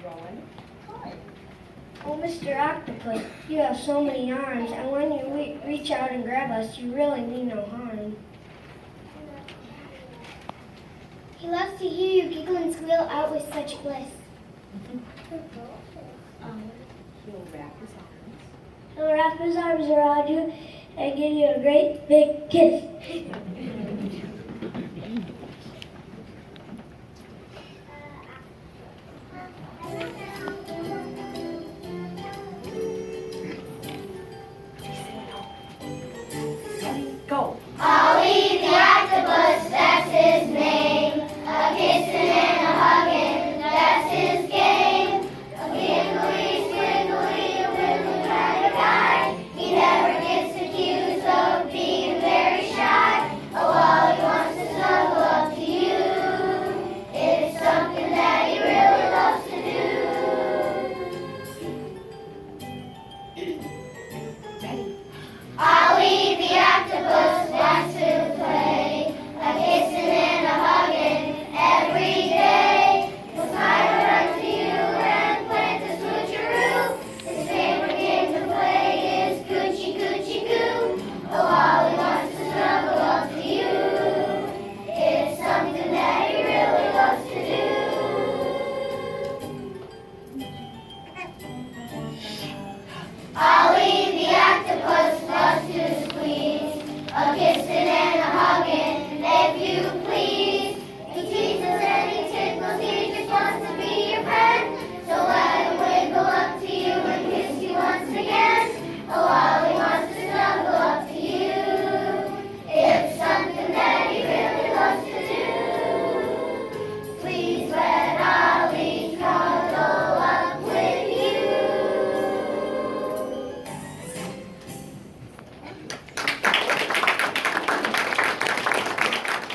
Rowan. Hi. Oh, Mr. Octopus, you have so many arms, and when you reach out and grab us, you really mean no harm. He loves to hear you giggle and squeal out with such bliss. He'll wrap his arms. He'll wrap his arms around you and give you a great big kiss.